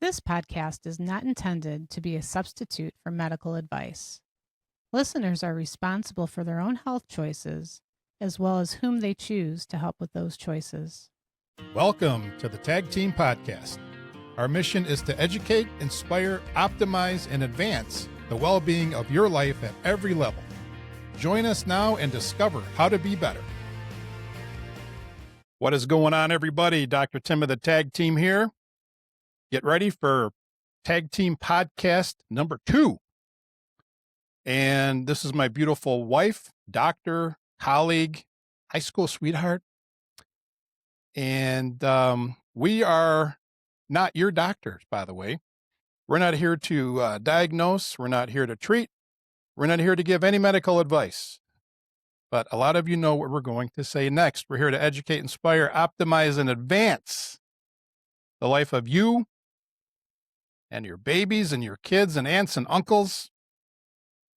This podcast is not intended to be a substitute for medical advice. Listeners are responsible for their own health choices, as well as whom they choose to help with those choices. Welcome to the Taig Team Podcast. Our mission is to educate, inspire, optimize, and advance the well-being of your life at every level. Join us now and discover how to be better. What is going on, everybody? Dr. Tim of the Taig Team here. Get ready for Taig Team Podcast number 2. And this is my beautiful wife, doctor, colleague, high school sweetheart. And we are not your doctors, by the way. We're not here to diagnose. We're not here to treat. We're not here to give any medical advice. But a lot of you know what we're going to say next. We're here to educate, inspire, optimize, and advance the life of you and your babies and your kids and aunts and uncles,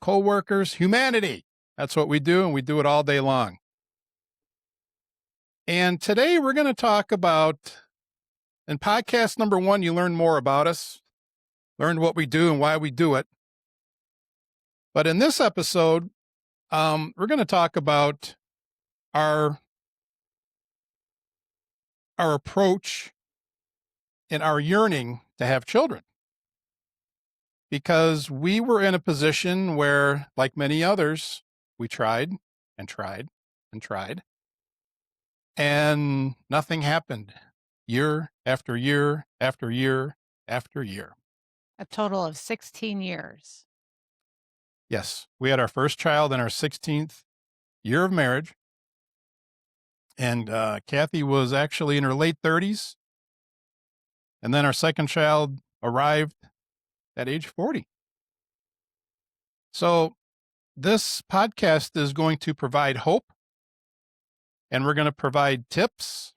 co-workers, humanity. That's what we do, and we do it all day long. And today we're going to talk about, in podcast number 1, you learn more about us, learned what we do and why we do it. But in this episode, we're going to talk about our approach and our yearning to have children. Because we were in a position where, like many others, we tried and tried and tried, and nothing happened year after year after year after year. A total of 16 years. Yes, we had our first child in our 16th year of marriage, and Cathy was actually in her late 30s, and then our second child arrived at age 40. So this podcast is going to provide hope, and we're going to provide tips,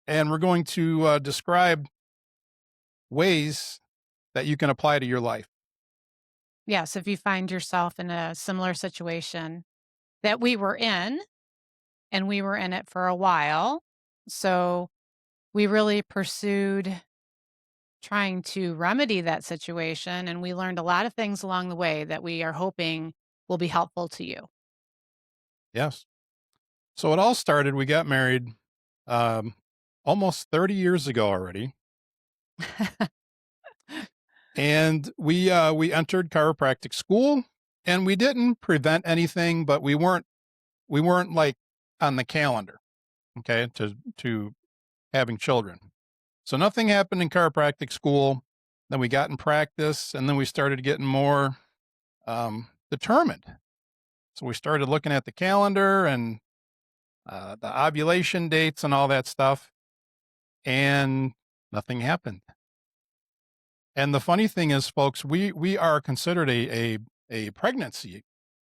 and we're going to describe ways that you can apply to your life. Yes, if you find yourself in a similar situation that we were in, and we were in it for a while, so we really pursued trying to remedy that situation, and we learned a lot of things along the way that we are hoping will be helpful to you. Yes. So it all started, we got married almost 30 years ago already. And we entered chiropractic school, and we didn't prevent anything, but we weren't like on the calendar, okay, to having children. So nothing happened in chiropractic school. Then we got in practice, and then we started getting more determined. So we started looking at the calendar and the ovulation dates and all that stuff, and nothing happened. And the funny thing is, folks, we are considered a pregnancy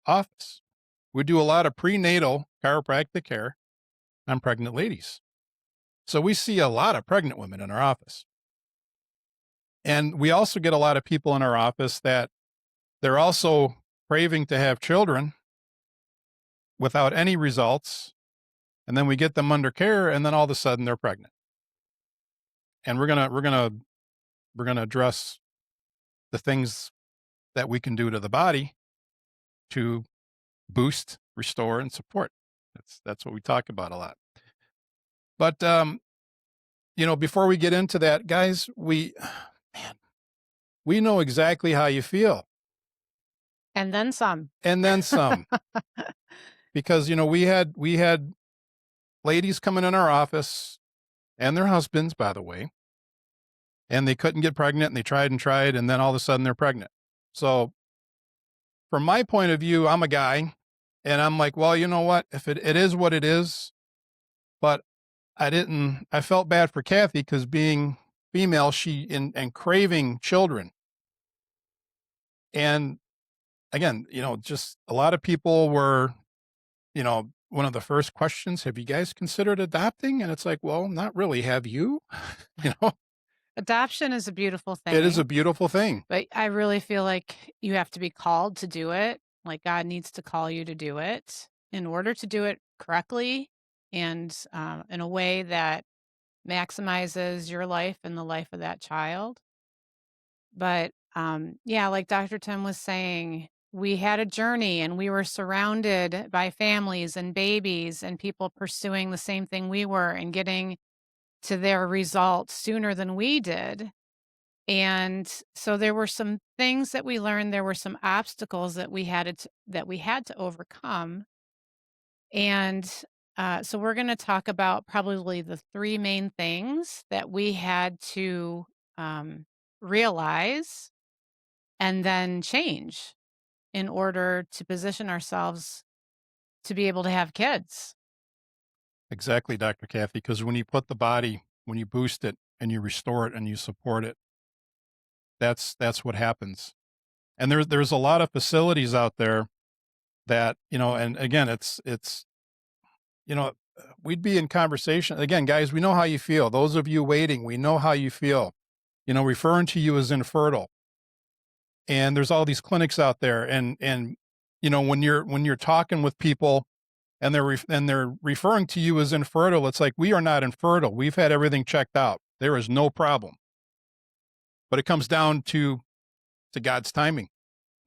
office. We do a lot of prenatal chiropractic care on pregnant ladies. So we see a lot of pregnant women in our office. And we also get a lot of people in our office that they're also craving to have children without any results. And then we get them under care, and then all of a sudden they're pregnant. And we're going to address the things that we can do to the body to boost, restore, and support. That's what we talk about a lot. But before we get into that, guys, we know exactly how you feel. And then some. And then some. Because we had ladies coming in our office, and their husbands, by the way, and they couldn't get pregnant, and they tried, and then all of a sudden they're pregnant. So from my point of view, I'm a guy, and I'm like, well, you know what? If it is what it is, but I felt bad for Cathy because being female, and craving children. And again, just a lot of people were, one of the first questions, have you guys considered adopting? And it's like, well, not really. Have you? Adoption is a beautiful thing. It is a beautiful thing. But I really feel like you have to be called to do it. Like God needs to call you to do it in order to do it correctly and in a way that maximizes your life and the life of that child. But, yeah, like Dr. Tim was saying, we had a journey and we were surrounded by families and babies and people pursuing the same thing we were and getting to their results sooner than we did. And so there were some things that we learned, there were some obstacles that we had to overcome. And so we're going to talk about probably the three main things that we had to um, realize and then change in order to position ourselves to be able to have kids. Exactly, Dr. Cathy, because when you put the body, when you boost it and you restore it and you support it, that's what happens. And there's a lot of facilities out there that, and again, it's we'd be in conversation. Again, guys, we know how you feel. Those of you waiting, we know how you feel. Referring to you as infertile. And there's all these clinics out there, and when you're talking with people and they're referring to you as infertile, it's like, we are not infertile. We've had everything checked out. There is no problem. But it comes down to God's timing,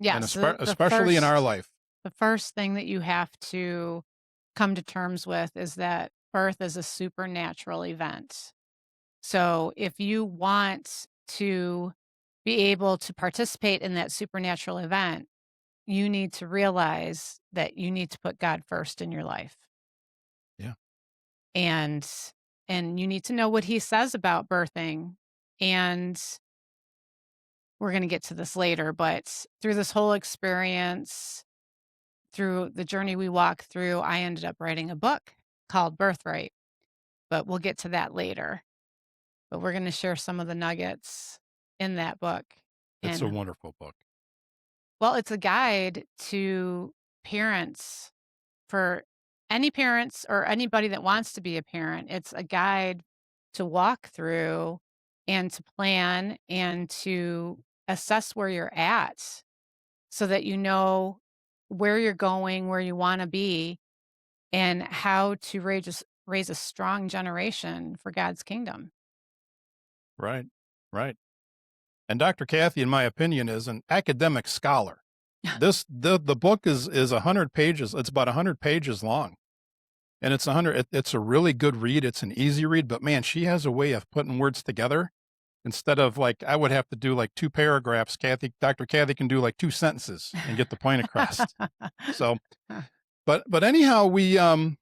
and Yes, especially in our life. the first thing that you have to come to terms with is that birth is a supernatural event. So if you want to be able to participate in that supernatural event, you need to realize that you need to put God first in your life. Yeah. And you need to know what he says about birthing. And we're going to get to this later, but through this whole experience, through the journey we walked through, I ended up writing a book called Birthright, but we'll get to that later. But we're going to share some of the nuggets in that book. It's a And wonderful book. well, it's a guide to parents, for any parents or anybody that wants to be a parent. It's a guide to walk through and to plan and to assess where you're at so that you know where you're going, where you want to be, and how to raise a strong generation for God's kingdom. Right. Right. And Dr. Cathy, in my opinion, is an academic scholar. The book is 100 pages. It's about 100 pages long, and it's a really good read. It's an easy read, but man, she has a way of putting words together instead of, like, I would have to do like 2 paragraphs. Dr. Cathy can do like 2 sentences and get the point across. So, but anyhow, we were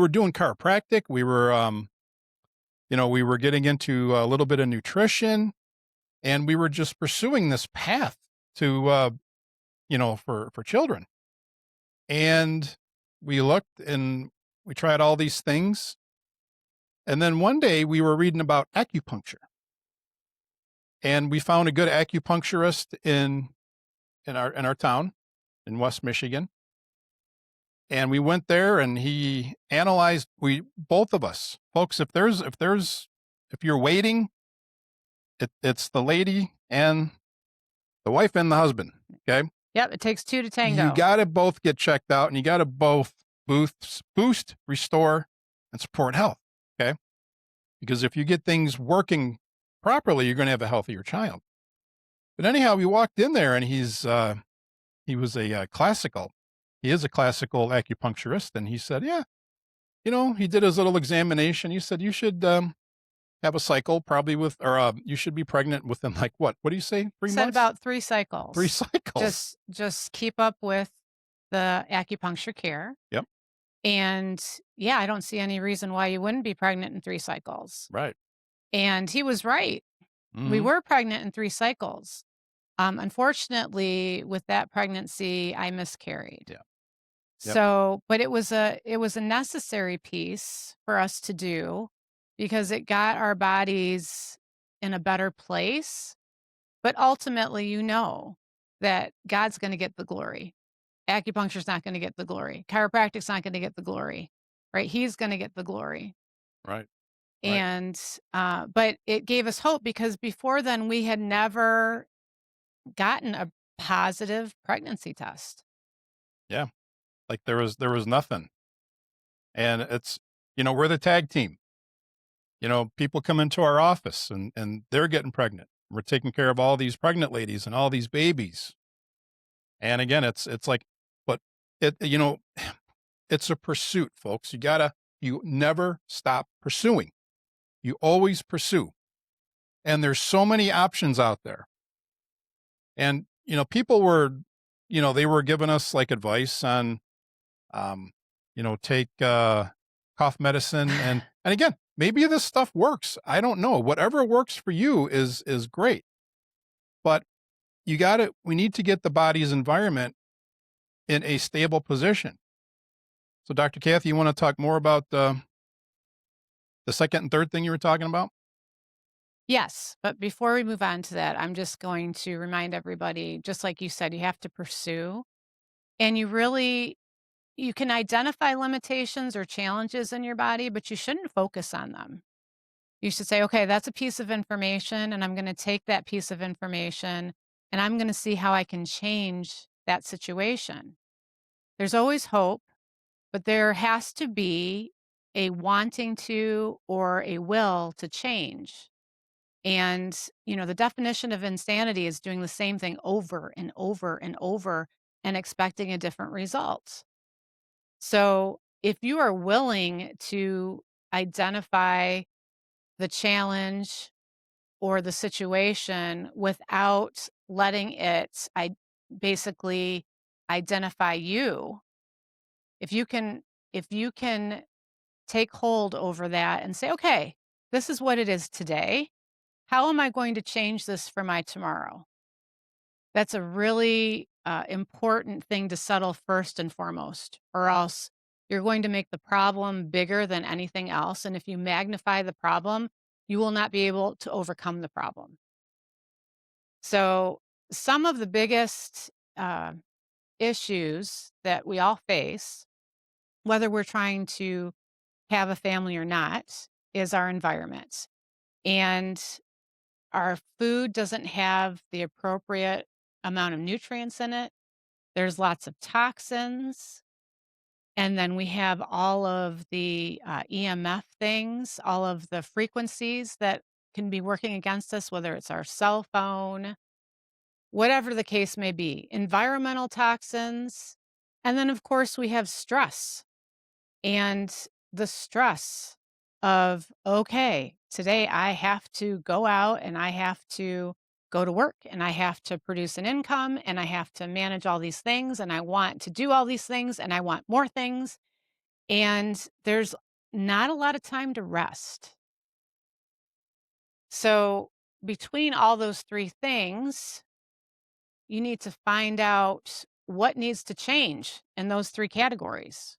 doing chiropractic. We were getting into a little bit of nutrition, and we were just pursuing this path to, for children. And we looked and we tried all these things. And then one day we were reading about acupuncture, and we found a good acupuncturist in our town in West Michigan. And we went there and he analyzed, both of us, folks, if you're waiting, it's the lady and the wife and the husband. Okay. Yep, it takes two to You tango. got to both get checked out, and you got to both boost, restore, and support health. Okay. Because if you get things working properly, you're going to have a healthier child. But anyhow, we walked in there, and he is a classical acupuncturist. And he said, yeah, he did his little examination. He said, you should, have a cycle probably you should be pregnant within, like, what do you say? 3 months? Said about 3 cycles. 3 cycles. Just keep up with the acupuncture care. Yep. And yeah, I don't see any reason why you wouldn't be pregnant in 3 cycles. Right. And he was right. We Mhm. were pregnant in 3 cycles. Unfortunately, with that pregnancy, I miscarried. Yeah. Yep. So, but it was a necessary piece for us to do because it got our bodies in a better place. But ultimately, that God's going to get the glory. Acupuncture's not going to get the glory. Chiropractic's not going to get the glory, right? He's going to get the glory. Right. Right. And, but it gave us hope because before then we had never gotten a positive pregnancy test. Yeah. Like, there was nothing. And we're the tag team. People come into our office and they're getting pregnant. We're taking care of all these pregnant ladies and all these babies. And again, it's like, but it, it's a pursuit, folks. You never stop pursuing. You always pursue. And there's so many options out there. And, people were, they were giving us like advice on, um, take, cough medicine. And again, maybe this stuff works. I don't know. Whatever works for you is great. But we need to get the body's environment in a stable position. So Dr. Cathy, you want to talk more about the second and third thing you were talking about? Yes, but before we move on to that, I'm just going to remind everybody, just like you said, you have to pursue, and you can identify limitations or challenges in your body, but you shouldn't focus on them. You should say, okay, that's a piece of information, and I'm going to take that piece of information and I'm going to see how I can change that situation. There's always hope, but there has to be a wanting to or a will to change. And, the definition of insanity is doing the same thing over and over and over and expecting a different result. So, if you are willing to identify the challenge or the situation without letting it basically identify you, if you can if you can take hold over that and say, "Okay, this is what it is today. How am I going to change this for my tomorrow?" That's a really important thing to settle first and foremost, or else you're going to make the problem bigger than anything else. And if you magnify the problem, you will not be able to overcome the problem. So, some of the biggest uh, issues that we all face, whether we're trying to have a family or not, is our environment. And our food doesn't have the appropriate amount of nutrients in it. There's lots of toxins. And then we have all of the EMF things, all of the frequencies that can be working against us, whether it's our cell phone, whatever the case may be, environmental toxins. And then, of course, we have stress and the stress of, okay, today I have to go out and I have to go to work and I have to produce an income and I have to manage all these things and I want to do all these things and I want more things. And there's not a lot of time to rest. So, between all those three things, you need to find out what needs to change in those three categories.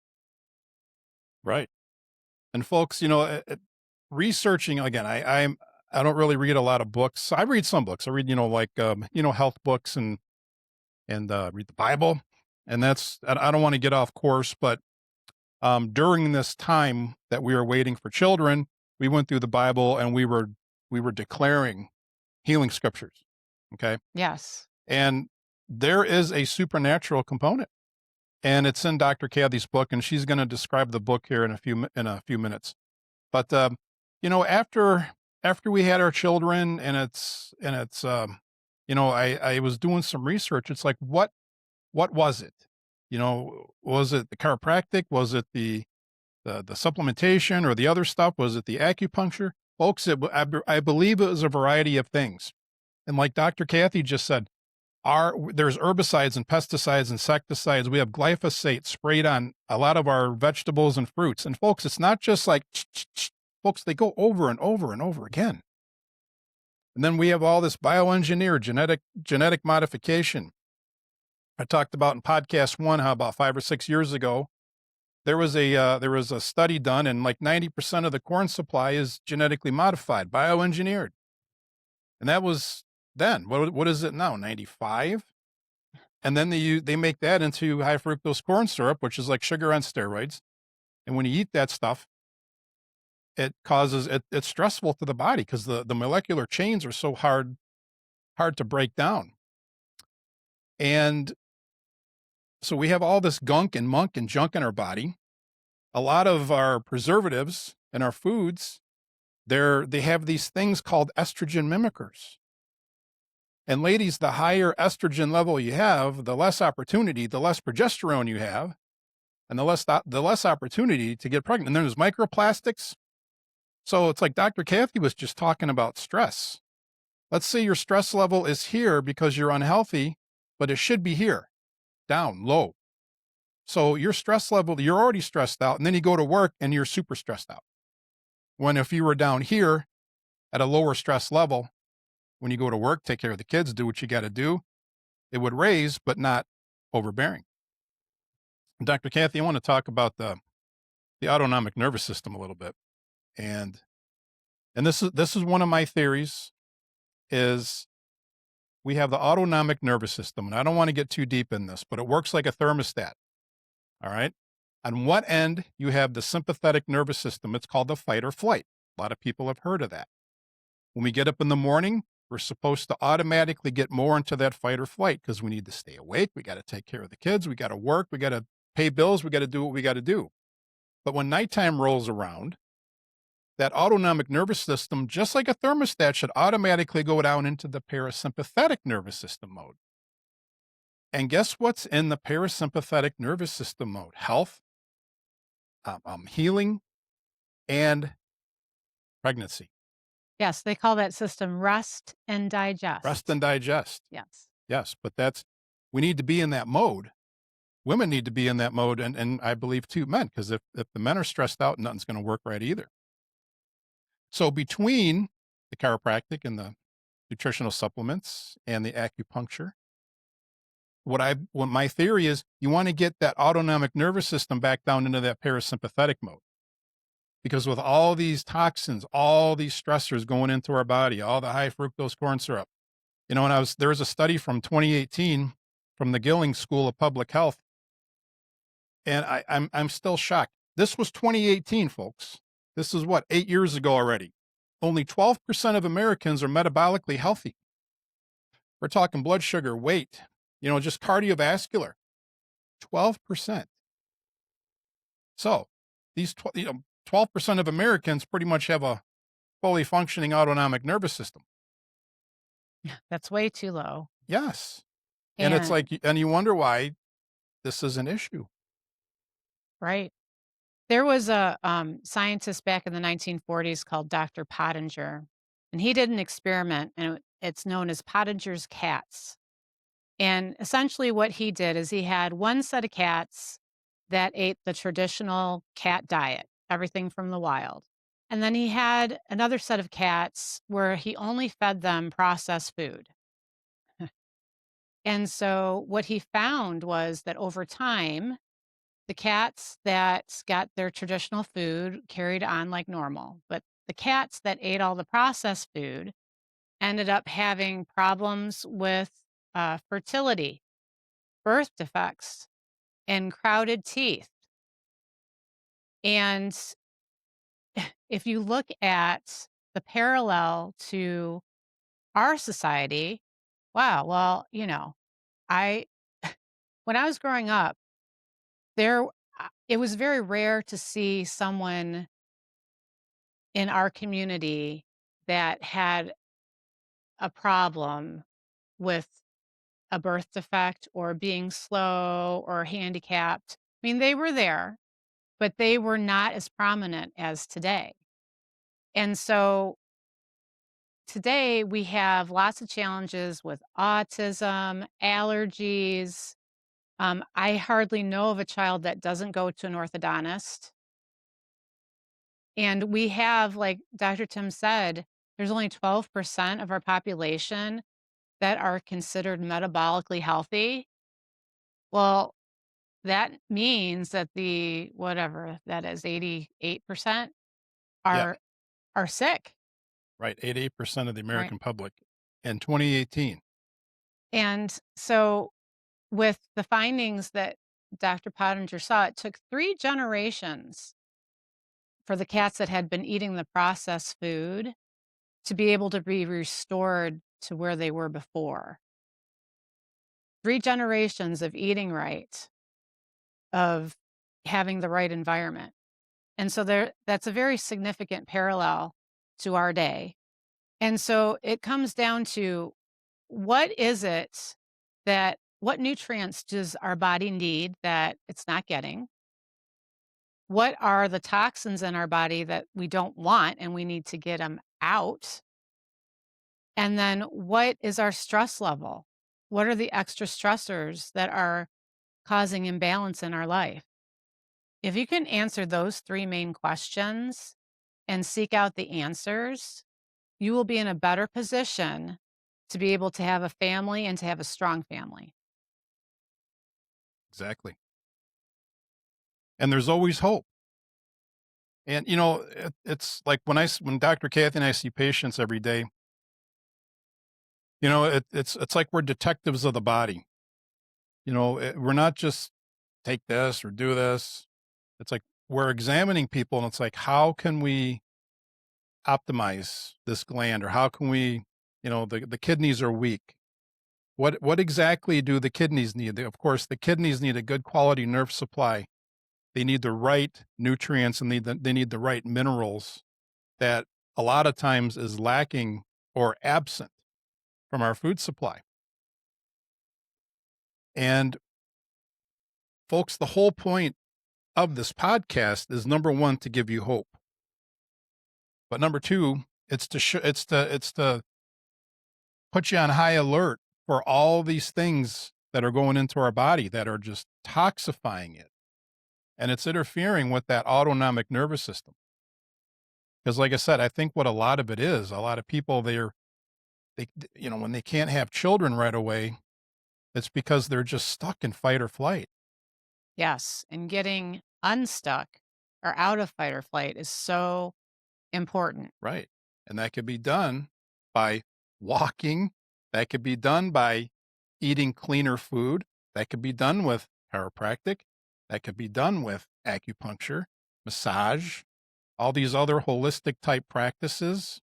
Right. And folks, researching again, I don't really read a lot of books. I read some books. I read, like health books and read the Bible. And I don't want to get off course, but during this time that we were waiting for children, we went through the Bible and we were declaring healing scriptures. Okay. Yes. And there is a supernatural component. And it's in Dr. Cathy's book, and she's going to describe the book here in a few minutes. But after we had our children, I was doing some research. It's like what was it? Was it the chiropractic? Was it the supplementation or the other stuff? Was it the acupuncture? Folks, I believe it was a variety of things. And like Dr. Cathy just said, there's herbicides and pesticides, insecticides. We have glyphosate sprayed on a lot of our vegetables and fruits. And folks, it's not just like, folks, they go over and over and over again. And then we have all this bioengineered genetic modification. I talked about in podcast 1 how about 5 or 6 years ago there was a study done, and like 90% of the corn supply is genetically modified, bioengineered. And that was then. What is it now? 95? And then they make that into high fructose corn syrup, which is like sugar on steroids. And when you eat that stuff, it's stressful to the body because the molecular chains are so hard to break down. And so we have all this gunk and munk and junk in our body. A lot of our preservatives in our foods, they have these things called estrogen mimickers. And ladies, the higher estrogen level you have, the less opportunity, the less progesterone you have, and the less opportunity to get pregnant. And then there's microplastics. So it's like Dr. Cathy was just talking about stress. Let's say your stress level is here because you're unhealthy, but it should be here, down, low. So your stress level, you're already stressed out, and then you go to work and you're super stressed out. When if you were down here at a lower stress level, when you go to work, take care of the kids, do what you got to do, it would raise, but not overbearing. Dr. Cathy, I want to talk about the autonomic nervous system a little bit. And this is one of my theories is we have the autonomic nervous system. And I don't want to get too deep in this, but it works like a thermostat. All right. On one end, you have the sympathetic nervous system. It's called the fight or flight. A lot of people have heard of that. When we get up in the morning, we're supposed to automatically get more into that fight or flight because we need to stay awake. We got to take care of the kids. We got to work. We got to pay bills. We got to do what we got to do. But when nighttime rolls around, that autonomic nervous system, just like a thermostat, should automatically go down into the parasympathetic nervous system mode. And guess what's in the parasympathetic nervous system mode? Health, healing, and pregnancy. Yes, they call that system rest and digest. Rest and digest. Yes. Yes, but we need to be in that mode. Women need to be in that mode, and I believe too men, because if the men are stressed out, nothing's going to work right either. So between the chiropractic and the nutritional supplements and the acupuncture, what my theory is, you want to get that autonomic nervous system back down into that parasympathetic mode. Because with all these toxins, all these stressors going into our body, all the high fructose corn syrup, and there was a study from 2018 from the Gilling School of Public Health, and I'm still shocked. This was 2018, folks. This is 8 years ago already. Only 12% of Americans are metabolically healthy. We're talking blood sugar, weight, just cardiovascular, 12%. So these 12% of Americans pretty much have a fully functioning autonomic nervous system. That's way too low. Yes. And it's like, and you wonder why this is an issue. Right. There was a scientist back in the 1940s called Dr. Pottinger, and he did an experiment, and it's known as Pottinger's cats. And essentially what he did is he had one set of cats that ate the traditional cat diet, everything from the wild. And then he had another set of cats where he only fed them processed food. And so what he found was that over time, the cats that got their traditional food carried on like normal, but the cats that ate all the processed food ended up having problems with fertility, birth defects, and crowded teeth. And if you look at the parallel to our society, wow, well, I when I was growing up, it was very rare to see someone in our community that had a problem with a birth defect or being slow or handicapped. I mean, they were there, but they were not as prominent as today. And so today we have lots of challenges with autism, allergies. I hardly know of a child that doesn't go to an orthodontist. And we have, like Dr. Tim said, there's only 12% of our population that are considered metabolically healthy. Well, that means that the whatever that is, 88% Yeah, are sick, right. 88% of the right? American public in 2018. And so with the findings that Dr. Pottinger saw, it took 3 generations for the cats that had been eating the processed food to be able to be restored to where they were before. 3 generations of eating right, of having the right environment. And so that's a very significant parallel to our day. And so it comes down to what is it what nutrients does our body need that it's not getting? What are the toxins in our body that we don't want and we need to get them out? And then what is our stress level? What are the extra stressors that are causing imbalance in our life? If you can answer those three main questions and seek out the answers, you will be in a better position to be able to have a family and to have a strong family. Exactly. And there's always hope. And, you know, it's like when Dr. Cathy and I see patients every day, you know, it's like we're detectives of the body. You know, we're not just take this or do this. It's like we're examining people and it's like, how can we optimize this gland or how can we, you know, the kidneys are weak. What exactly do the kidneys need? Of course, the kidneys need a good quality nerve supply. They need the right nutrients and they need the right minerals that a lot of times is lacking or absent from our food supply. And folks, the whole point of this podcast is number one, to give you hope. But number two, it's to put you on high alert for all these things that are going into our body that are just toxifying it. And it's interfering with that autonomic nervous system. Because like I said, I think what a lot of it is, a lot of people they you know, when they can't have children right away, it's because they're just stuck in fight or flight. Yes. And getting unstuck or out of fight or flight is so important. Right. And that could be done by walking. That could be done by eating cleaner food. That could be done with chiropractic. That could be done with acupuncture, massage, all these other holistic type practices.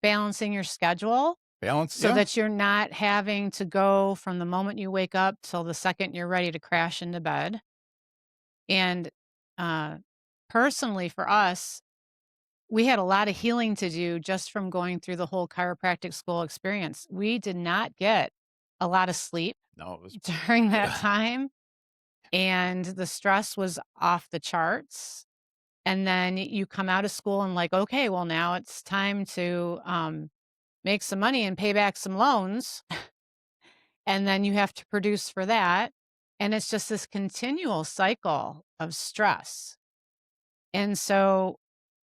Balancing your schedule Balance. so Yeah. that you're not having to go from the moment you wake up till the second you're ready to crash into bed. And uh, personally, for us, we had a lot of healing to do just from going through the whole chiropractic school experience. We did not get a lot of sleep No, it was, during that yeah. time, and the stress was off the charts. And then you come out of school and like, okay, well, now it's time to make some money and pay back some loans. And then you have to produce for that. And it's just this continual cycle of stress. And so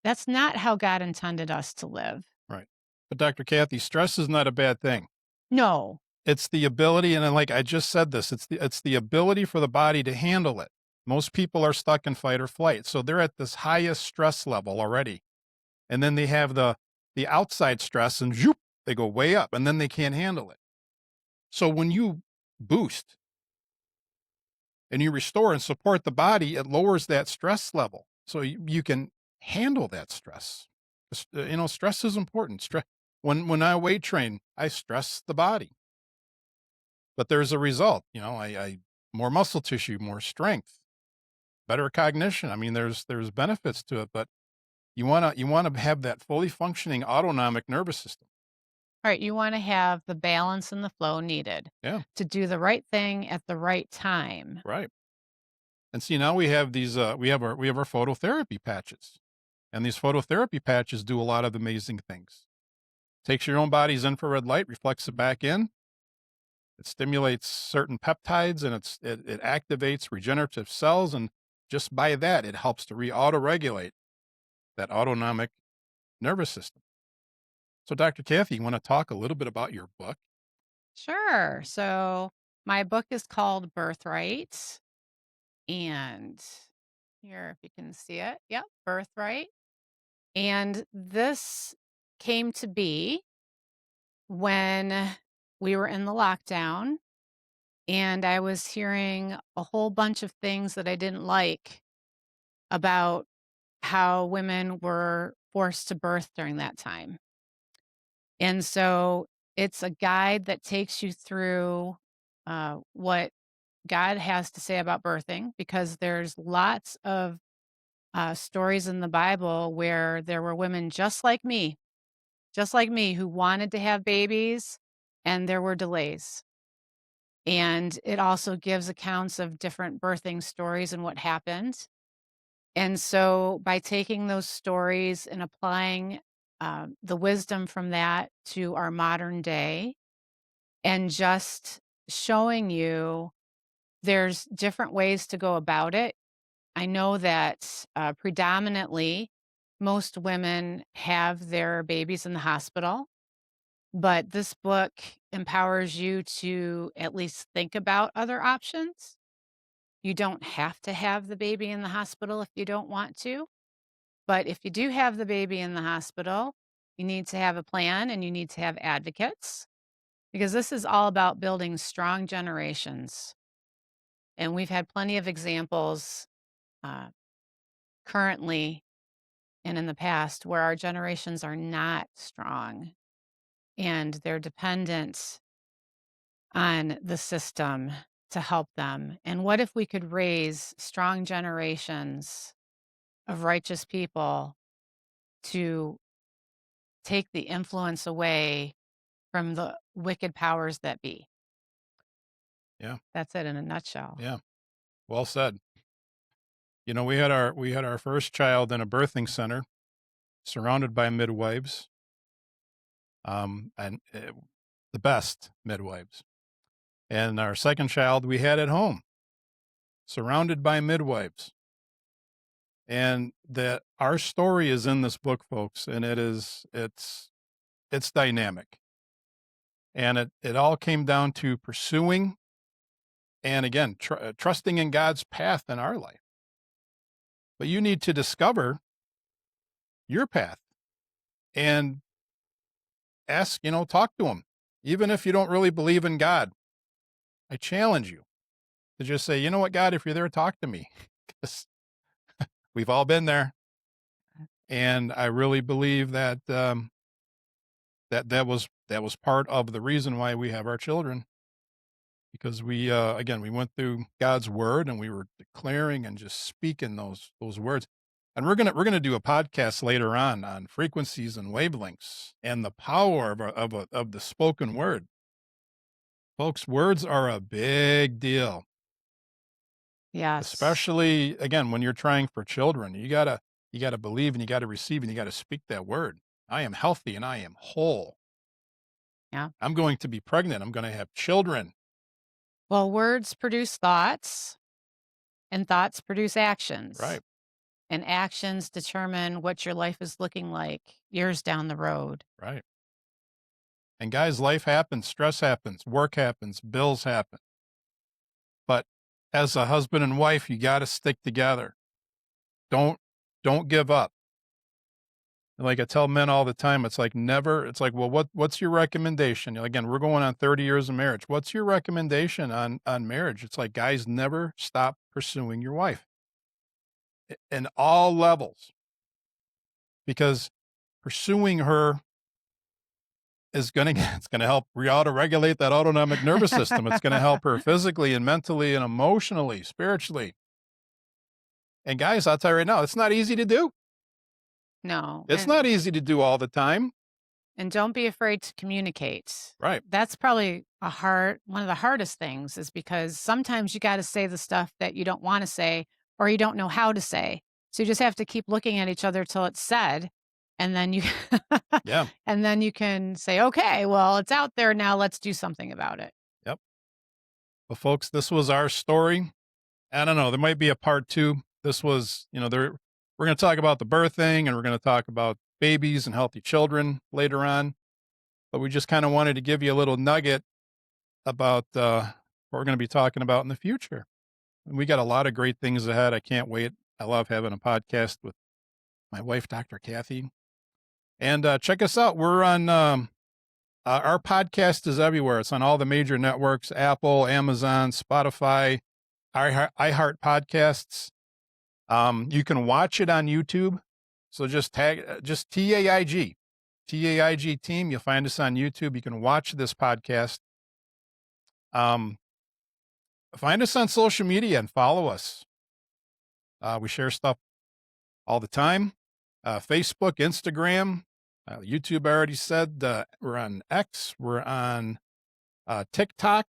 that's not how God intended us to live. Right. But Dr. Kathy, stress is not a bad thing. No. It's the ability, and then, like I just said this, it's the ability for the body to handle it. Most people are stuck in fight or flight, so they're at this highest stress level already, and then they have the outside stress, and zoop, they go way up, and then they can't handle it. So when you boost and you restore and support the body, it lowers that stress level, so you can handle that stress. You know, stress is important. Stress. When I weight train, I stress the body. But there's a result, you know, I more muscle tissue, more strength, better cognition. I mean, there's benefits to it, but you wanna have that fully functioning autonomic nervous system. All right. You want to have the balance and the flow needed Yeah, to do the right thing at the right time. right. And see, now we have these we have our phototherapy patches. And these phototherapy patches do a lot of amazing things. Takes your own body's infrared light, reflects it back in. It stimulates certain peptides and it activates regenerative cells. And just by that, it helps to re-auto-regulate that autonomic nervous system. So, Dr. Kathy, you want to talk a little bit about your book? Sure. So my book is called Birthright. And here, if you can see it. Yep. Birthright. And this came to be when we were in the lockdown and I was hearing a whole bunch of things that I didn't like about how women were forced to birth during that time. And so it's a guide that takes you through what God has to say about birthing because there's lots of stories in the Bible where there were women just like me, who wanted to have babies and there were delays. And it also gives accounts of different birthing stories and what happened. And so by taking those stories and applying the wisdom from that to our modern day and just showing you there's different ways to go about it. I know that predominantly most women have their babies in the hospital, but this book empowers you to at least think about other options. You don't have to have the baby in the hospital if you don't want to. But if you do have the baby in the hospital, you need to have a plan and you need to have advocates because this is all about building strong generations. And we've had plenty of examples uh, currently and in the past where our generations are not strong and they're dependent on the system to help them. And what if we could raise strong generations of righteous people to take the influence away from the wicked powers that be? Yeah. That's it in a nutshell. Yeah. Well said. We had our first child in a birthing center, surrounded by midwives, and the best midwives. And our second child we had at home, surrounded by midwives. And that our story is in this book, folks, and it's dynamic. And it all came down to pursuing and again trusting in God's path in our life. But you need to discover your path and ask, talk to him. Even if you don't really believe in God, I challenge you to just say, you know what, God, if you're there, talk to me. 'Cause we've all been there. And I really believe that that was part of the reason why we have our children, because we again we went through God's word and we were declaring and just speaking those words. And we're gonna do a podcast later on frequencies and wavelengths and the power of the spoken word. Folks, words are a big deal, Yes. especially again when you're trying for children. You gotta believe and you gotta receive and you gotta speak that word. I am healthy and I am whole. Yeah. I'm going to be pregnant. I'm gonna have children. Well, words produce thoughts, and thoughts produce actions, Right, and actions determine what your life is looking like years down the road. right. And guys, life happens, stress happens, work happens, bills happen. But as a husband and wife, you got to stick together. Don't don't give up. Like I tell men all the time, it's like never. It's like, well, what's your recommendation? Again, we're going on 30 years of marriage. What's your recommendation on marriage? It's like, guys, never stop pursuing your wife in all levels, because pursuing her is gonna it's gonna help auto-regulate that autonomic nervous system. It's gonna help her physically and mentally and emotionally, spiritually. And guys, I'll tell you right now, it's not easy to do. No, It's not easy to do all the time. and don't be afraid to communicate. Right. That's probably one of the hardest things is because sometimes you gotta say the stuff that you don't wanna say or you don't know how to say. So you just have to keep looking at each other till it's said, and then you Yeah. and then you can say, "Okay, well, it's out there now, let's do something about it." Yep. Well, folks, this was our story. I don't know. There might be a part two. This was, we're going to talk about the birthing and we're going to talk about babies and healthy children later on. But we just kind of wanted to give you a little nugget about what we're going to be talking about in the future. And we got a lot of great things ahead. I can't wait. I love having a podcast with my wife, Dr. Cathy. And check us out. We're on, our podcast is everywhere. It's on all the major networks: Apple, Amazon, Spotify, iHeart Podcasts. You can watch it on YouTube. So just TAIG team. You'll find us on YouTube. You can watch this podcast. Um, Find us on social media and follow us. We share stuff all the time. Facebook, Instagram, YouTube. I already said we're on X. We're on TikTok,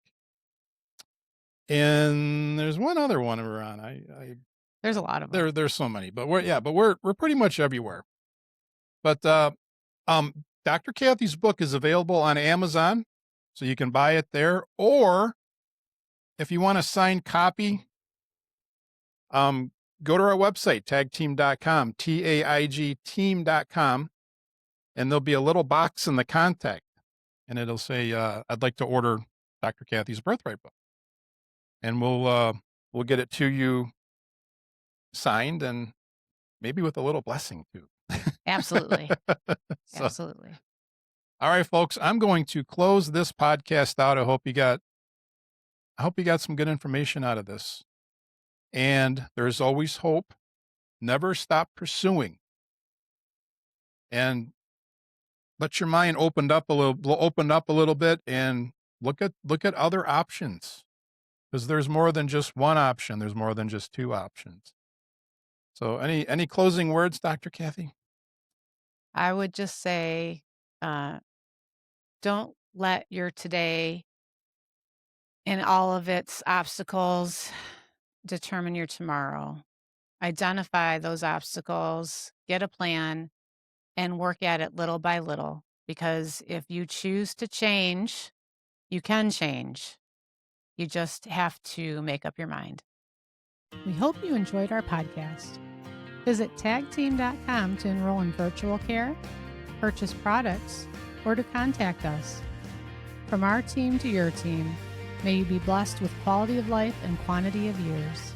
and there's one other one we're on. There's a lot of them. There's so many, but we're pretty much everywhere. But Dr. Cathy's book is available on Amazon, so you can buy it there. Or if you want a signed copy, go to our website, taigteam.com, TAIG team.com, and there'll be a little box in the contact, and it'll say, I'd like to order Dr. Cathy's Birthright book. And we'll get it to you signed and maybe with a little blessing too. Absolutely. So, Absolutely. all right, folks, I'm going to close this podcast out. I hope you got some good information out of this. And there's always hope. Never stop pursuing. And let your mind open up a little bit and look at other options. Because there's more than just one option. There's more than just two options. So any closing words, Dr. Cathy? I would just say, don't let your today and all of its obstacles determine your tomorrow. Identify those obstacles, get a plan, and work at it little by little. Because if you choose to change, you can change. You just have to make up your mind. We hope you enjoyed our podcast. Visit tagteam.com to enroll in virtual care, purchase products, or to contact us. From our team to your team, may you be blessed with quality of life and quantity of years.